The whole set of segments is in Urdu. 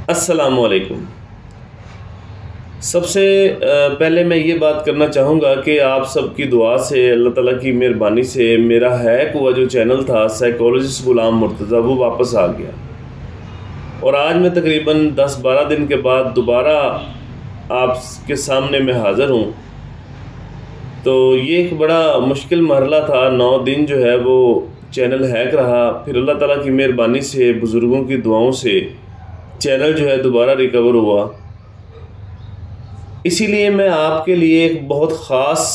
السلام علیکم۔ سب سے پہلے میں یہ بات کرنا چاہوں گا کہ آپ سب کی دعا سے، اللہ تعالیٰ کی مہربانی سے میرا ہیک ہوا جو چینل تھا سائیکالوجسٹ غلام مرتضیٰ، وہ واپس آ گیا، اور آج میں تقریباً 10-12 دن کے بعد دوبارہ آپ کے سامنے میں حاضر ہوں۔ تو یہ ایک بڑا مشکل مرحلہ تھا، 9 دن جو ہے وہ چینل ہیک رہا، پھر اللہ تعالیٰ کی مہربانی سے، بزرگوں کی دعاؤں سے چینل جو ہے دوبارہ ریکور ہوا۔ اسی لیے میں آپ کے لیے ایک بہت خاص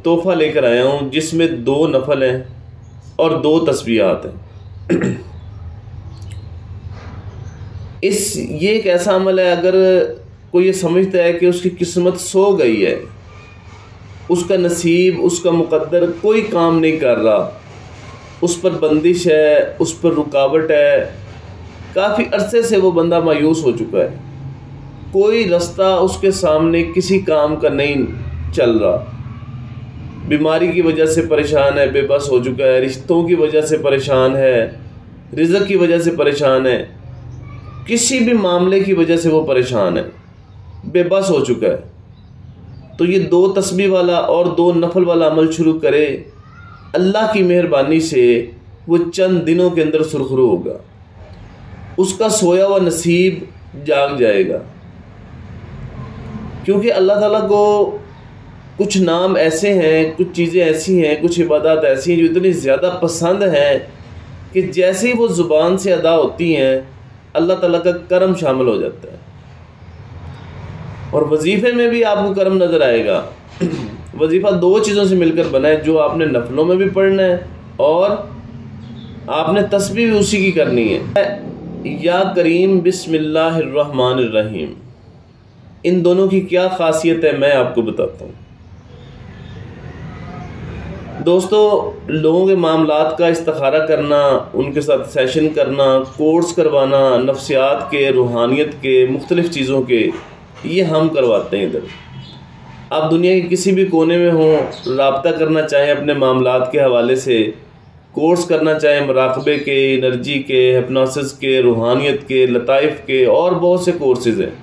تحفہ لے کر آیا ہوں، جس میں 2 نفل ہیں اور 2 تسبیحات ہیں۔ یہ ایک ایسا عمل ہے، اگر کوئی یہ سمجھتا ہے کہ اس کی قسمت سو گئی ہے، اس کا نصیب، اس کا مقدر کوئی کام نہیں کر رہا، اس پر بندش ہے، اس پر رکاوٹ ہے، کافی عرصے سے وہ بندہ مایوس ہو چکا ہے، کوئی رستہ اس کے سامنے کسی کام کا نہیں چل رہا، بیماری کی وجہ سے پریشان ہے، بے بس ہو چکا ہے، رشتوں کی وجہ سے پریشان ہے، رزق کی وجہ سے پریشان ہے، کسی بھی معاملے کی وجہ سے وہ پریشان ہے، بے بس ہو چکا ہے، تو یہ 2 تسبیح والا اور 2 نفل والا عمل شروع کرے، اللہ کی مہربانی سے وہ چند دنوں کے اندر سرخرو ہوگا، اس کا سویا ہوا نصیب جاگ جائے گا۔ کیونکہ اللہ تعالیٰ کو کچھ نام ایسے ہیں، کچھ چیزیں ایسی ہیں، کچھ عبادات ایسی ہیں جو اتنی زیادہ پسند ہیں کہ جیسے ہی وہ زبان سے ادا ہوتی ہیں، اللہ تعالیٰ کا کرم شامل ہو جاتا ہے، اور وظیفے میں بھی آپ کو کرم نظر آئے گا۔ وظیفہ 2 چیزوں سے مل کر بنا ہے، جو آپ نے نفلوں میں بھی پڑھنا ہے اور آپ نے تسبیح بھی اسی کی کرنی ہے۔ یا کریم بسم اللہ الرحمن الرحیم، ان دونوں کی کیا خاصیت ہے میں آپ کو بتاتا ہوں۔ دوستو، لوگوں کے معاملات کا استخارہ کرنا، ان کے ساتھ سیشن کرنا، کورس کروانا، نفسیات کے، روحانیت کے، مختلف چیزوں کے، یہ ہم کرواتے ہیں ادھر۔ آپ دنیا کے کسی بھی کونے میں ہوں، رابطہ کرنا چاہیں اپنے معاملات کے حوالے سے، کورس کرنا چاہیں مراقبے کے، انرجی کے، ہپنوسس کے، روحانیت کے، لطائف کے، اور بہت سے کورسز ہیں۔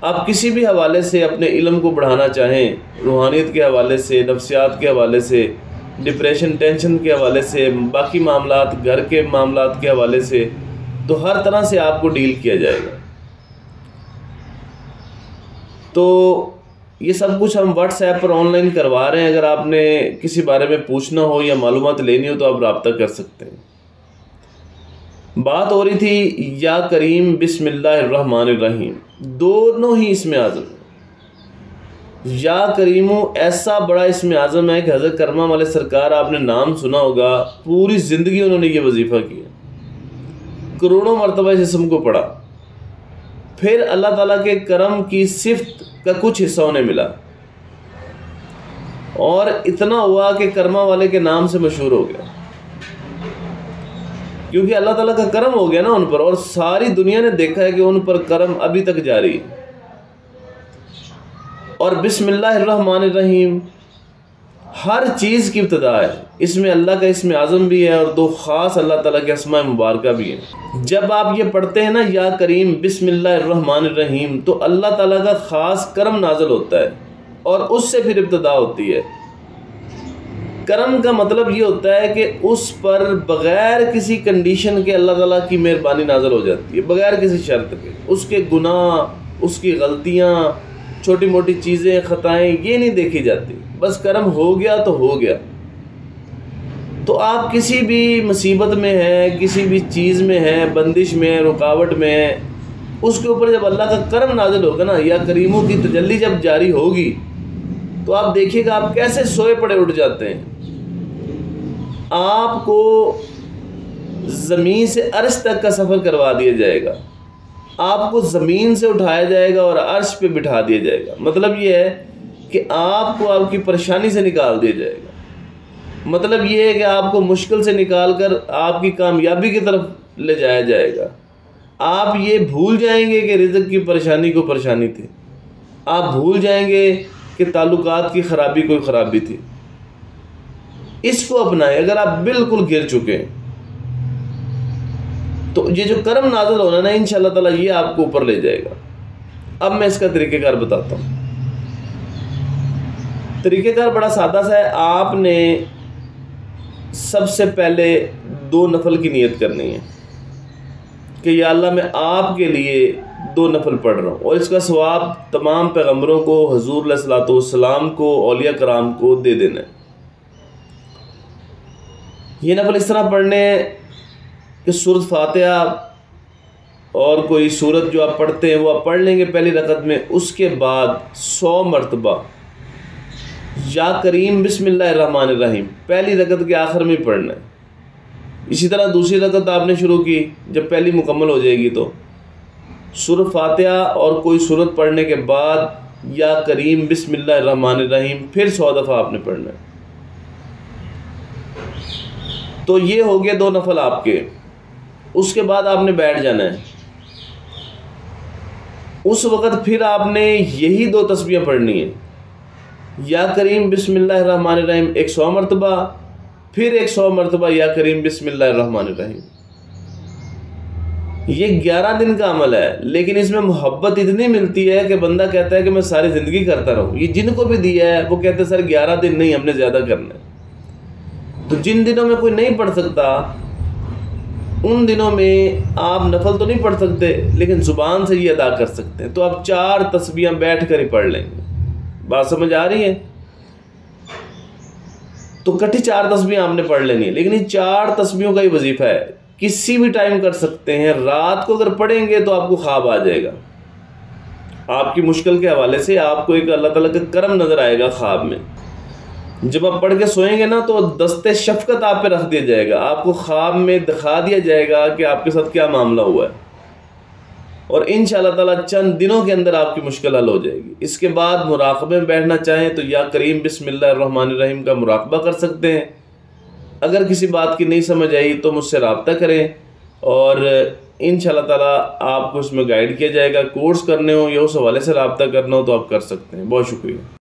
آپ کسی بھی حوالے سے اپنے علم کو بڑھانا چاہیں، روحانیت کے حوالے سے، نفسیات کے حوالے سے، ڈپریشن ٹینشن کے حوالے سے، باقی معاملات، گھر کے معاملات کے حوالے سے، تو ہر طرح سے آپ کو ڈیل کیا جائے گا۔ تو یہ سب کچھ ہم what's app per on line کروا رہے ہیں، اگر آپ نے کسی بارے میں پوچھنا ہو یا معلومات لینی ہو تو آپ رابطہ کر سکتے ہیں۔ بات ہو رہی تھی یا کریم بسم اللہ الرحمن الرحیم، دونوں ہی اسم اعظم ہیں۔ یا کریمو ایسا بڑا اسم اعظم ہے کہ حضرت کرما والے سرکار، آپ نے نام سنا ہوگا، پوری زندگی انہوں نے یہ وظیفہ کیا، کروڑوں مرتبہ اس اسم کو پڑھا، پھر اللہ تعالیٰ کے کرم کی صفت کا کچھ حصہ انہیں ملا، اور اتنا ہوا کہ کرما والے کے نام سے مشہور ہو گیا، کیونکہ اللہ تعالیٰ کا کرم ہو گیا نا ان پر، اور ساری دنیا نے دیکھا ہے کہ ان پر کرم ابھی تک جاری ہے۔ اور بسم اللہ الرحمن الرحیم ہر چیز کی ابتدا ہے، اس میں اللہ کا اسم اعظم بھی ہے اور 2 خاص اللہ تعالیٰ کے اسماء مبارکہ بھی ہیں۔ جب آپ یہ پڑھتے ہیں نا یا کریم بسم اللہ الرحمن الرحیم، تو اللہ تعالیٰ کا خاص کرم نازل ہوتا ہے، اور اس سے پھر ابتدا ہوتی ہے۔ کرم کا مطلب یہ ہوتا ہے کہ اس پر بغیر کسی کنڈیشن کے اللہ تعالیٰ کی مہربانی نازل ہو جاتی ہے، بغیر کسی شرط کے، اس کے گناہ، اس کی غلطیاں، چھوٹی موٹی چیزیں، خطائیں، یہ نہیں دیکھی جاتی، بس کرم ہو گیا تو ہو گیا۔ تو آپ کسی بھی مصیبت میں ہیں، کسی بھی چیز میں ہیں، بندش میں ہیں، رکاوٹ میں ہیں، اس کے اوپر جب اللہ کا کرم نازل ہوگا نا، یا کریموں کی تجلی جب جاری ہوگی، تو آپ دیکھیے گا آپ کیسے سوئے پڑے اٹھ جاتے ہیں۔ آپ کو زمین سے عرش تک کا سفر کروا دیا جائے گا، آپ کو زمین سے اٹھایا جائے گا اور عرش پہ بٹھا دیا جائے گا۔ مطلب یہ ہے کہ آپ کو آپ کی پریشانی سے نکال دیا جائے گا، مطلب یہ ہے کہ آپ کو مشکل سے نکال کر آپ کی کامیابی کی طرف لے جایا جائے گا۔ آپ یہ بھول جائیں گے کہ رزق کی پریشانی کو پریشانی تھی، آپ بھول جائیں گے کہ تعلقات کی خرابی کوئی خرابی تھی۔ اس کو اپنائیں۔ اگر آپ بالکل گر چکے ہیں، تو یہ جو کرم نازل ہونا نا انشاءاللہ تعالیٰ یہ آپ کو اوپر لے جائے گا۔ اب میں اس کا طریقہ کار بتاتا ہوں۔ طریقہ کار بڑا سادہ سا ہے۔ آپ نے سب سے پہلے 2 نفل کی نیت کرنی ہے کہ یا اللہ میں آپ کے لیے 2 نفل پڑھ رہا ہوں، اور اس کا ثواب تمام پیغمبروں کو، حضور علیہ الصلوۃ والسلام کو، اولیاء کرام کو دے دینا ہے۔ یہ نفل اس طرح پڑھنے کہ سورۃ فاتحہ اور کوئی سورت جو آپ پڑھتے ہیں وہ آپ پڑھ لیں گے پہلی رکعت میں، اس کے بعد 100 مرتبہ یا کریم بسم اللہ الرحمن الرحیم پہلی رکعت کے آخر میں پڑھنا ہے۔ اسی طرح دوسری رکعت آپ نے شروع کی، جب پہلی مکمل ہو جائے گی تو سورۃ فاتحہ اور کوئی سورت پڑھنے کے بعد یا کریم بسم اللہ الرحمن الرحیم پھر 100 دفعہ آپ نے پڑھنا ہے۔ تو یہ ہو گیا 2 نفل آپ کے۔ اس کے بعد آپ نے بیٹھ جانا ہے۔ اس وقت پھر آپ نے یہی 2 تسبیحیں پڑھنی ہیں، یا کریم بسم اللہ الرحمن الرحیم 100 مرتبہ، پھر 100 مرتبہ یا کریم بسم اللہ الرحمن الرحیم۔ یہ 11 دن کا عمل ہے، لیکن اس میں محبت اتنی ملتی ہے کہ بندہ کہتا ہے کہ میں ساری زندگی کرتا رہوں۔ یہ جن کو بھی دیا ہے وہ کہتے ہیں سر 11 دن نہیں، ہم نے زیادہ کرنا ہے۔ تو جن دنوں میں کوئی نہیں پڑھ سکتا ان دنوں میں آپ نفل تو نہیں پڑھ سکتے، لیکن زبان سے یہ ادا کر سکتے ہیں۔ تو آپ 4 تسبیحیں بیٹھ کر ہی پڑھ لیں گے۔ بات سمجھ آ رہی ہے؟ تو کٹھی 4 تسبیحیں آپ نے پڑھ لینی ہے، لیکن یہ 4 تسبیحوں کا ہی وظیفہ ہے، کسی بھی ٹائم کر سکتے ہیں۔ رات کو اگر پڑھیں گے تو آپ کو خواب آ جائے گا، آپ کی مشکل کے حوالے سے آپ کو ایک اللہ تعالیٰ کا کرم نظر آئے گا خواب میں۔ جب آپ پڑھ کے سوئیں گے نا تو دست شفقت آپ پہ رکھ دیا جائے گا، آپ کو خواب میں دکھا دیا جائے گا کہ آپ کے ساتھ کیا معاملہ ہوا ہے، اور انشاءاللہ تعالیٰ چند دنوں کے اندر آپ کی مشکل حل ہو جائے گی۔ اس کے بعد مراقبے میں بیٹھنا چاہیں تو یا کریم بسم اللہ الرحمن الرحیم کا مراقبہ کر سکتے ہیں۔ اگر کسی بات کی نہیں سمجھ آئی تو مجھ سے رابطہ کریں، اور انشاءاللہ تعالیٰ آپ کو اس میں گائیڈ کیا جائے گا۔ کورس کرنے ہو یا اس حوالے سے رابطہ کرنا ہو تو آپ کر سکتے ہیں۔ بہت شکریہ۔